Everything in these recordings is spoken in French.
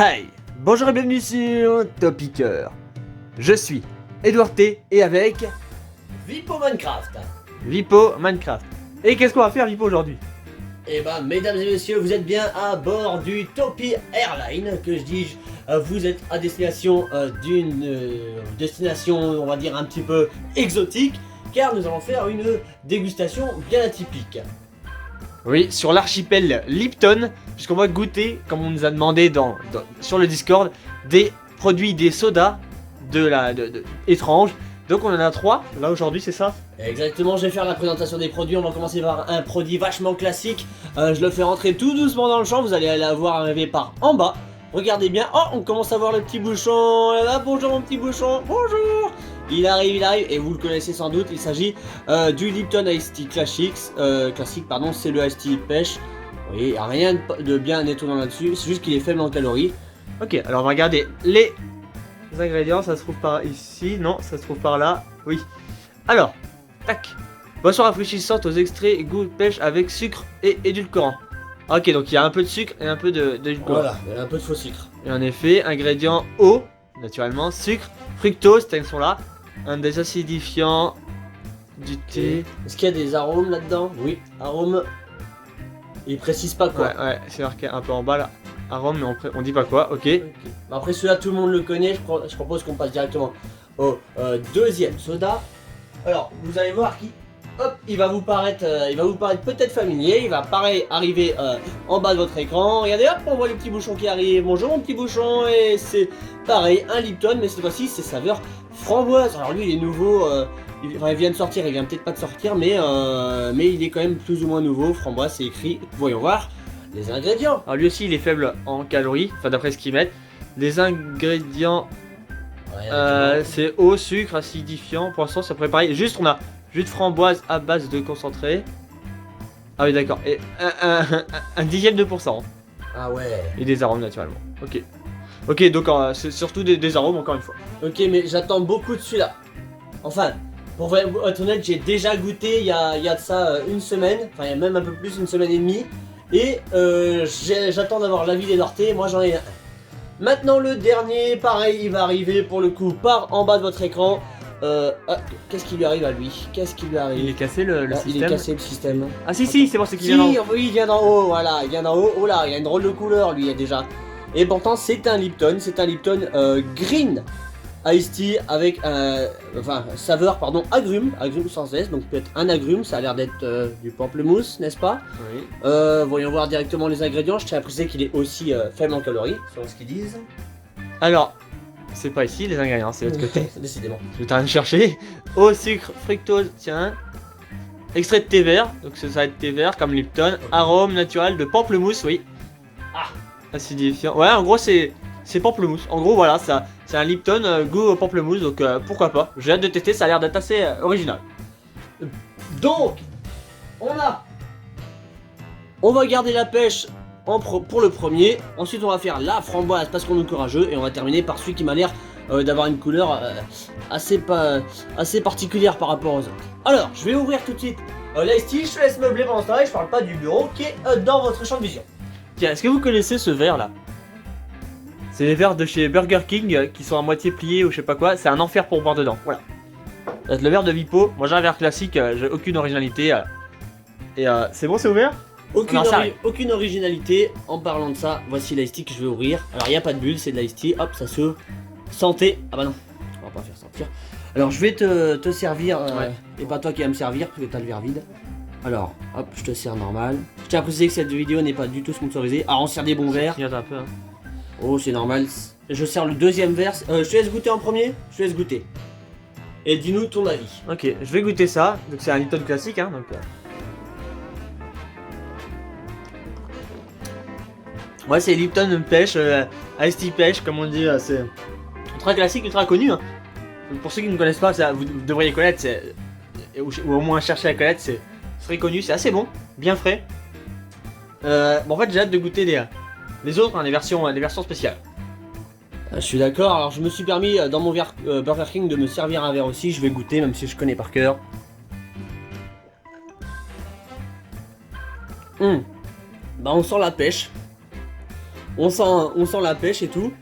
Hi, bonjour et bienvenue sur Topiqueur. Je suis Edouard T et avec Vipo Minecraft. Vipo Minecraft. Et qu'est-ce qu'on va faire Vipo aujourd'hui? Et ben mesdames et messieurs, vous êtes bien à bord du Topi Airline, que je dis, vous êtes à destination d'une destination, on va dire un petit peu exotique, car nous allons faire une dégustation bien atypique. Oui, sur l'archipel Lipton, puisqu'on va goûter, comme on nous a demandé sur le Discord, des produits, des sodas étranges. Donc on en a 3, là aujourd'hui c'est ça? Exactement, je vais faire la présentation des produits. On va commencer par un produit vachement classique. Je le fais rentrer tout doucement dans le champ, vous allez la voir arriver par en bas. Regardez bien, oh on commence à voir le petit bouchon. Là, bonjour mon petit bouchon, bonjour. Il arrive, et vous le connaissez sans doute, il s'agit du Lipton Ice Tea classique, c'est le Ice Tea pêche. Oui, il n'y a rien de bien étonnant là-dessus, c'est juste qu'il est faible en calories. Ok, alors on va regarder les ingrédients, ça se trouve par ici, non, ça se trouve par là, oui. Alors, tac, boisson rafraîchissante aux extraits goût de pêche avec sucre et édulcorant. Ok, donc il y a un peu de sucre et un peu d'édulcorant. Voilà, il y a un peu de faux sucre. Et en effet, ingrédients eau, naturellement, sucre, fructose, ils sont là, un désacidifiant, du thé. Est-ce qu'il y a des arômes là-dedans? Oui, arômes. Il précise pas quoi. Ouais, c'est marqué un peu en bas là. Arôme, mais on dit pas quoi, ok. Bah après celui-là, tout le monde le connaît, je propose qu'on passe directement au deuxième soda. Alors, vous allez voir qu'il il va vous paraître peut-être familier. Il va pareil arriver en bas de votre écran. Regardez, hop, on voit le petit bouchon qui arrive. Bonjour mon petit bouchon. Et c'est pareil, un Lipton, mais cette fois-ci c'est saveur framboise. Alors lui il est nouveau, il vient de sortir, il vient peut-être pas de sortir, mais il est quand même plus ou moins nouveau. Framboise, c'est écrit. Voyons voir les ingrédients. Alors lui aussi il est faible en calories, enfin d'après ce qu'ils mettent. Les ingrédients, c'est eau, sucre, acidifiant, poisson, c'est préparé. Juste on a jus de framboise à base de concentré. Ah oui d'accord, et un dixième de %. Ah ouais. Et des arômes naturellement, ok. Ok, donc c'est surtout des arômes encore une fois. Ok, mais j'attends beaucoup de celui-là. Enfin, pour être honnête, j'ai déjà goûté il y a de ça une semaine, enfin il y a même un peu plus, une semaine et demie. Et j'attends d'avoir l'avis des Nortés, moi j'en ai un. Maintenant le dernier, pareil, il va arriver pour le coup par en bas de votre écran. Qu'est-ce qui lui arrive à lui? Qu'est-ce qui lui arrive? Il est cassé le système. Il est cassé le système. Ah si, c'est bon, c'est qu'il Si, vient d'en haut. oui, il vient d'en haut, voilà, il vient d'en haut. Oh là, il y a une drôle de couleur lui, il y a déjà. Et pourtant c'est un Lipton, Green Ice Tea avec saveur agrume sans S, donc peut-être un agrume, ça a l'air d'être du pamplemousse, n'est-ce pas? Oui. Voyons voir directement les ingrédients. Je tiens à préciser qu'il est aussi faible en calories, selon ce qu'ils disent. Alors, c'est pas ici les ingrédients, c'est de l'autre côté. Décidément. Je vais rien chercher. Eau, sucre, fructose, tiens. Extrait de thé vert, donc ça va être thé vert comme Lipton. Arôme naturel de pamplemousse, oui. Ah. Acidifiant. Ouais, en gros c'est pamplemousse. En gros voilà, c'est un Lipton goût pamplemousse, donc pourquoi pas. J'ai hâte de tester, ça a l'air d'être assez original. Donc, on va garder la pêche pour le premier. Ensuite, on va faire la framboise parce qu'on est courageux. Et on va terminer par celui qui m'a l'air d'avoir une couleur assez particulière par rapport aux autres. Alors, je vais ouvrir tout de suite l'Ice Tea. Je te laisse meubler pendant ce temps-là et je parle pas du bureau qui est dans votre champ de vision. Tiens, est-ce que vous connaissez ce verre là? C'est les verres de chez Burger King qui sont à moitié pliés ou je sais pas quoi. C'est un enfer pour boire dedans. Voilà. Ça va être le verre de Vipo. Moi j'ai un verre classique, j'ai aucune originalité. Et c'est bon, c'est ouvert? Aucune originalité. En parlant de ça, voici l'Ice Tea que je vais ouvrir. Alors il n'y a pas de bulle, c'est de l'Ice Tea. Hop, ça se santé. Ah bah non, on va pas faire sentir. Alors je vais te servir, et pas toi qui vas me servir parce que t'as le verre vide. Alors, hop, je te sers normal. Je tiens à préciser que cette vidéo n'est pas du tout sponsorisée. Alors on sert des bons verres. Un peu, hein. Oh, c'est normal. Je sers le deuxième verre. Je te laisse goûter en premier. Je te laisse goûter. Et dis-nous ton avis. Ok, je vais goûter ça. Donc c'est un Lipton classique, hein. Donc, ouais, c'est Lipton pêche, Ice Tea pêche, comme on dit. C'est ultra classique, ultra connu. Hein. Pour ceux qui ne connaissent pas, vous devriez connaître. Ou au moins chercher à connaître. C'est très connu, c'est assez bon, bien frais. Bon, en fait, j'ai hâte de goûter les autres, hein, les versions spéciales. Je suis d'accord, alors je me suis permis dans mon verre Burger King de me servir un verre aussi, je vais goûter même si je connais par cœur. Bah on sent la pêche. On sent la pêche et tout.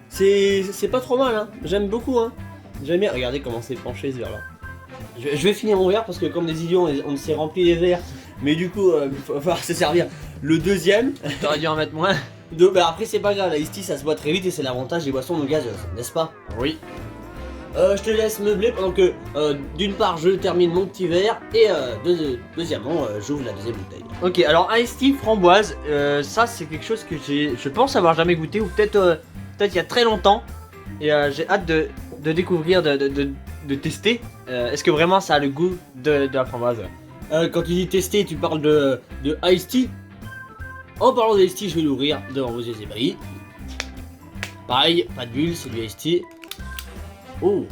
C'est pas trop mal, hein. J'aime beaucoup, hein. J'aime bien. Regardez comment c'est penché ce verre là. Je vais finir mon verre parce que comme des idiots on s'est rempli les verres. Mais du coup, il va falloir se servir le deuxième. T'aurais dû en mettre moins. Bah après c'est pas grave, la iced tea ça se boit très vite et c'est l'avantage des boissons non gazeuses, n'est-ce pas? Oui. Je te laisse meubler pendant que d'une part je termine mon petit verre et deuxièmement j'ouvre la deuxième bouteille. Ok, alors Ice Tea framboise, ça c'est quelque chose que je pense avoir jamais goûté ou peut-être il y a très longtemps et j'ai hâte de découvrir, de tester. Est-ce que vraiment ça a le goût de la framboise? Quand tu dis tester, tu parles de Ice Tea. En parlant de Ice Tea, je vais l'ouvrir devant vos yeux ébahis. Pareil, pas de bulle, c'est du Ice Tea. Oh,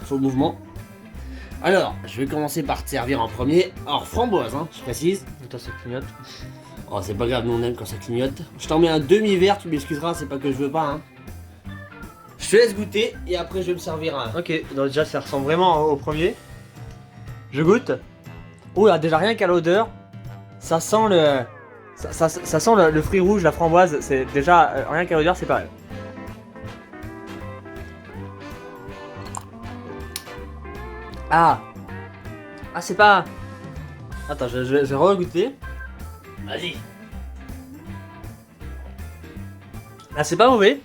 faux mouvement. Alors, je vais commencer par te servir en premier. Alors, framboise, hein, je précise. Attends, ça clignote. Oh, c'est pas grave, nous on aime quand ça clignote. Je t'en mets un demi-verre, tu m'excuseras, c'est pas que je veux pas, hein. Je te laisse goûter et après je vais me servir un. Ok, donc déjà ça ressemble vraiment au premier. Je goûte. Oh là, déjà rien qu'à l'odeur, ça sent le... Ça sent le fruit rouge, la framboise, c'est déjà, rien qu'à l'odeur c'est pareil. Ah, c'est pas... Attends, je vais re-goûter. Vas-y. Ah, c'est pas mauvais.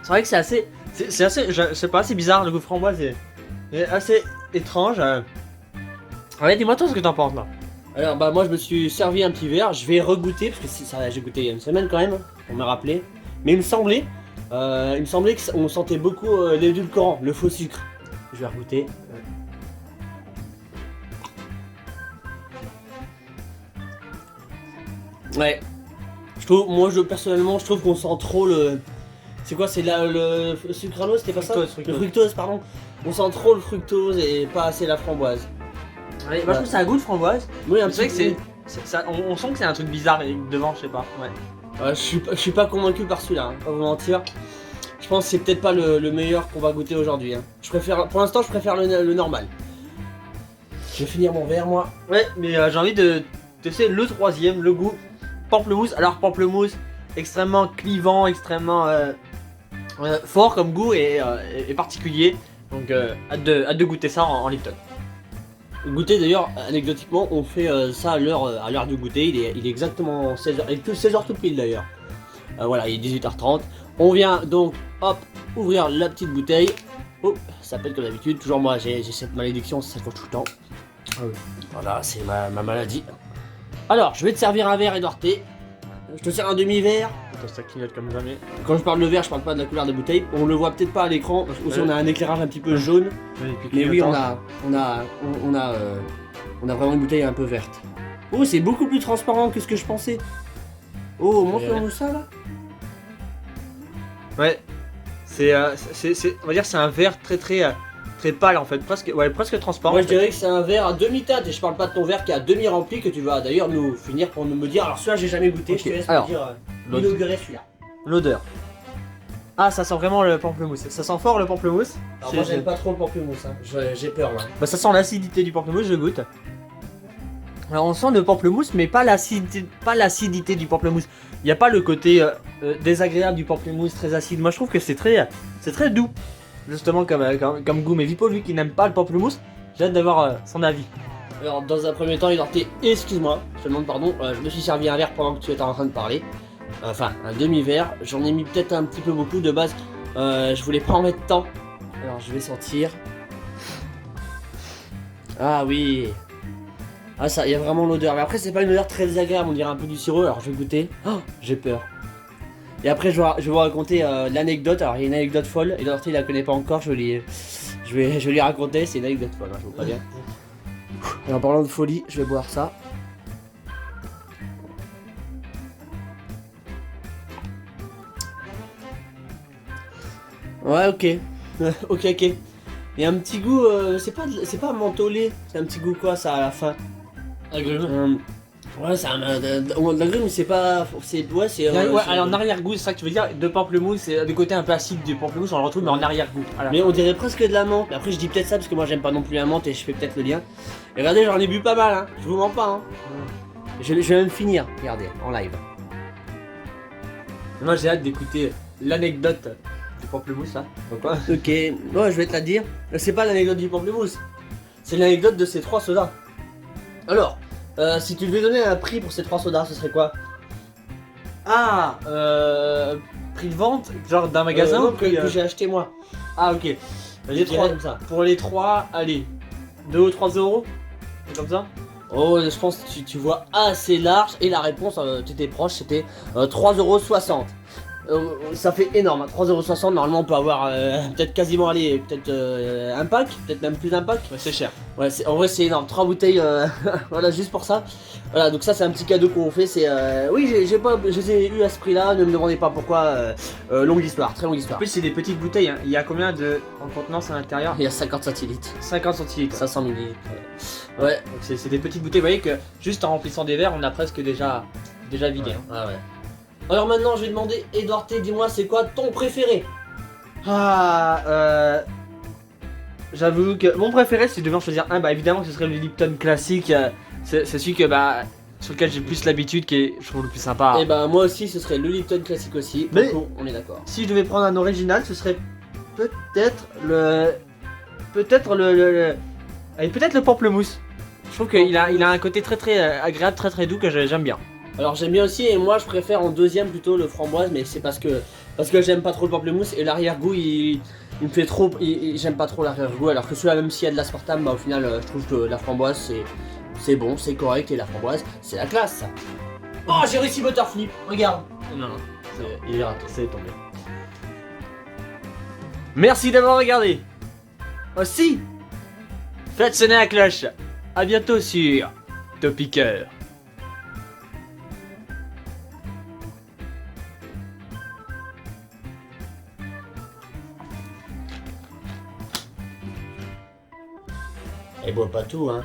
C'est vrai que c'est assez... C'est assez... Je sais pas, c'est bizarre, le goût de framboise est assez étrange. Ouais, dis-moi toi ce que t'en penses là. Alors bah moi je me suis servi un petit verre, je vais regoûter parce que ça j'ai goûté il y a une semaine quand même, on m'a rappelé. Mais il me semblait qu'on sentait beaucoup l'édulcorant, le faux sucre. Je vais regoûter. Ouais. Personnellement je trouve qu'on sent trop le. C'est quoi, c'est le sucralose, c'était pas ça? Fructose. Le fructose, pardon. On sent trop le fructose et pas assez la framboise. Ouais, moi je trouve que c'est un goût de framboise. Oui, un C'est vrai petit que on sent que c'est un truc bizarre devant, je sais pas. Ouais. Je suis pas convaincu par celui-là, hein, pas vous mentir. Je pense que c'est peut-être pas le meilleur qu'on va goûter aujourd'hui. Hein. Pour l'instant, je préfère le normal. Je vais finir mon verre, moi. Ouais, mais j'ai envie de tester le troisième, le goût pamplemousse. Alors pamplemousse, extrêmement clivant, extrêmement fort comme goût et particulier. Donc hâte de goûter ça en Lipton. Goûter d'ailleurs, anecdotiquement, on fait ça à l'heure du goûter. Il est exactement 16h, il est 16h tout pile d'ailleurs. Voilà, il est 18h30. On vient donc, hop, ouvrir la petite bouteille. Oh, ça pète comme d'habitude. Toujours moi, j'ai cette malédiction, ça coche tout le temps. Ah oui. Voilà, c'est ma maladie. Alors, je vais te servir un verre, Edouardé. Je te sers un demi-verre. Attends, ça clignote comme jamais. Quand je parle de verre, je parle pas de la couleur des bouteilles. On le voit peut-être pas à l'écran, parce que aussi on a un éclairage un petit peu jaune. Ouais, Mais oui, on a vraiment une bouteille un peu verte. Oh, c'est beaucoup plus transparent que ce que je pensais. Oh, montre-nous ça là. Ouais, on va dire c'est un verre très pâle en fait, presque transparent. Moi je dirais que c'est un verre à demi-teinte et je parle pas de ton verre qui est à demi rempli que tu vas d'ailleurs nous finir pour nous me dire. Alors celui-là j'ai jamais goûté, Ok. je te laisse Alors, me dire inaugurer celui-là. L'odeur. Ah, ça sent vraiment le pamplemousse. Ça sent fort le pamplemousse. Alors moi j'aime pas trop le pamplemousse, hein. J'ai peur là. Bah ça sent l'acidité du pamplemousse, je goûte. Alors on sent le pamplemousse mais pas l'acidité du pamplemousse. Il n'y a pas le côté désagréable du pamplemousse très acide. Moi je trouve que c'est très doux. Justement comme goût. Mais Vipo lui qui n'aime pas le pamplemousse, j'ai hâte d'avoir son avis. Alors dans un premier temps Edouardé, excuse-moi, je te demande pardon, je me suis servi un verre pendant que tu étais en train de parler. Enfin un demi-verre, j'en ai mis peut-être un petit peu beaucoup de base. Je voulais pas en mettre tant. Alors je vais sentir. Ah oui. Ah ça, il y a vraiment l'odeur. Mais après c'est pas une odeur très désagréable, on dirait un peu du sirop. Alors je vais goûter. Oh, j'ai peur. Et après je vais vous raconter l'anecdote. Alors il y a une anecdote folle. Et Edouardé il la connaît pas encore. Je vais lui raconter. C'est une anecdote folle, hein, je vous préviens. Et en parlant de folie, je vais boire ça. Ouais, ok. ok. Il y a un petit goût, c'est pas mentholé, c'est un petit goût quoi ça à la fin. Agrumes. Ouais, c'est l'agrume, mais c'est pas. Ouais, c'est. Alors en arrière-goût, c'est ça que tu veux dire, de pamplemousse, c'est des côtés un peu acides du pamplemousse, on le retrouve mais en arrière-goût. Mais on dirait presque de la menthe. Après, je dis peut-être ça parce que moi j'aime pas non plus la menthe et je fais peut-être le lien. Et regardez, j'en ai bu pas mal, hein. Je vous mens pas, hein. Je vais même finir, regardez, en live. Moi j'ai hâte d'écouter l'anecdote du pamplemousse là. Pourquoi? Ok, ouais, je vais te la dire. C'est pas l'anecdote du pamplemousse, c'est l'anecdote de ces 3 sodas. Alors, si tu devais donner un prix pour ces 3 sodas, ce serait quoi? Ah, prix de vente, genre d'un magasin Non, ou prix, que j'ai acheté moi. Ah ok. Je Les dirais 3, comme ça. pour les 3, allez, 2 ou 3 euros. C'est comme ça? Oh, je pense que tu vois assez large et la réponse, tu étais proche, c'était 3,60 €. Ça fait énorme, hein. 3,60 €, normalement on peut avoir peut-être quasiment aller, peut-être un pack, peut-être même plus d'un pack. Ouais, c'est cher. Ouais, en vrai c'est énorme, 3 bouteilles, voilà, juste pour ça. Voilà, donc ça c'est un petit cadeau qu'on fait, c'est... Oui, je les ai eu à ce prix-là, ne me demandez pas pourquoi, longue histoire, très longue En histoire. plus, c'est des petites bouteilles. Hein. Il y a combien de en contenance à l'intérieur? Il y a 50 centilitres, 50 centilitres. 500 millilitres. Ouais, Donc c'est des petites bouteilles. Vous voyez que juste en remplissant des verres, on a presque déjà vidé. Hein. ouais, ouais. Alors maintenant je vais demander, Edouard T, dis-moi c'est quoi ton préféré? Ah, j'avoue que mon préféré, si je devais en choisir un, bah évidemment que ce serait le Lipton classique. C'est celui que sur lequel j'ai plus l'habitude, qui est, je trouve, le plus sympa. Et bah moi aussi ce serait le Lipton classique aussi, Mais- donc on est d'accord. Si je devais prendre un original, ce serait peut-être le pamplemousse. Je trouve qu'il a un côté très agréable, très doux que j'aime bien. Alors j'aime bien aussi et moi je préfère en deuxième plutôt le framboise, mais c'est parce que j'aime pas trop le pamplemousse et l'arrière-goût il me fait trop, j'aime pas trop l'arrière-goût, alors que celui-là même s'il y a de l'aspartame, bah au final je trouve que la framboise c'est bon, c'est correct et la framboise c'est la classe ça. Oh j'ai réussi Butterflip, regarde. Non, il est raté, c'est tombé. Merci d'avoir regardé. Aussi, faites sonner la cloche. A bientôt sur Topiqueur. Elle boit pas tout hein.